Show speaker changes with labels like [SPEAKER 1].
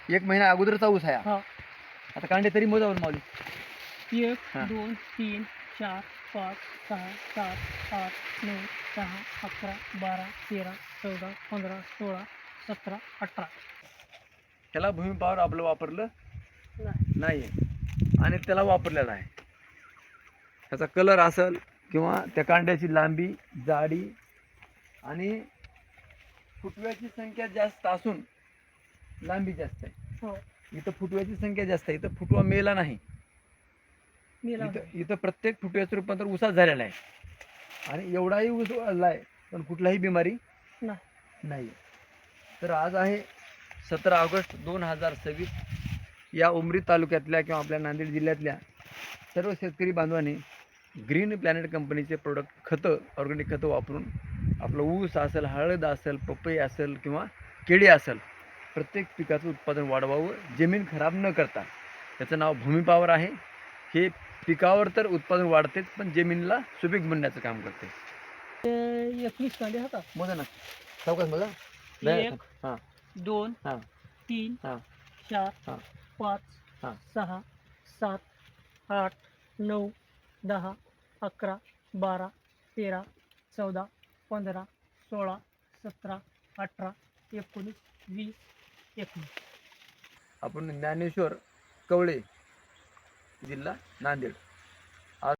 [SPEAKER 1] 1 महिना अगोदरचा ऊस आहे
[SPEAKER 2] हा.
[SPEAKER 1] आता कांडे तरी मोजावर माऊली
[SPEAKER 2] 1
[SPEAKER 1] हा.
[SPEAKER 2] 2 3 4 5 6 7 8 9 10 11 12 13 14 15 16 17 18.
[SPEAKER 1] त्याला भूमी पॉवर आपलं वापरलं
[SPEAKER 2] नाही.
[SPEAKER 1] नाही आणि त्याला वापरलेला आहे. त्याचा कलर असेल किंवा त्या कांड्याची लांबी जाडी आणि फुटव्याची संख्या जास्त असून लांबी जास्त आहे.
[SPEAKER 2] हो.
[SPEAKER 1] इथं फुटव्याची संख्या जास्त आहे, इथं फुटवा मेला नाही.
[SPEAKER 2] मेला
[SPEAKER 1] इथं इथं प्रत्येक फुटव्याचं रूपांतर ऊसात झालेलं आहे आणि एवढाही ऊस वाढला आहे पण कुठलाही बिमारी
[SPEAKER 2] नाही.
[SPEAKER 1] नाही. तर आज आहे 17 ऑगस्ट 2026. या उमरी तालुक्यातल्या किंवा आपल्या नांदेड जिल्ह्यातल्या सर्व शेतकरी बांधवांनी ग्रीन प्लॅनेट कंपनीचे प्रोडक्ट खतं ऑर्गॅनिक खतं वापरून आपलं ऊस असेल, हळद असेल, पपई असेल किंवा केळी असेल प्रत्येक पिकाचं उत्पादन वाढवावं जमीन खराब न करता. त्याचं नाव भूमी पॉवर आहे. हे पिकावर तर उत्पादन वाढतेच पण जमिनीला सुपीक बनण्याचं काम करते.
[SPEAKER 2] 21 कांडे होता.
[SPEAKER 1] मोजा ना सावकाश मोजा.
[SPEAKER 2] 1
[SPEAKER 1] हां
[SPEAKER 2] 2
[SPEAKER 1] हां
[SPEAKER 2] 3
[SPEAKER 1] हां
[SPEAKER 2] 4
[SPEAKER 1] हां
[SPEAKER 2] 5
[SPEAKER 1] हां
[SPEAKER 2] 6 7 8 9 10 11 12 13 14 15 16 17 18 19 20 21.
[SPEAKER 1] आपण ज्ञानेश्वर कवळे जिल्हा नांदेड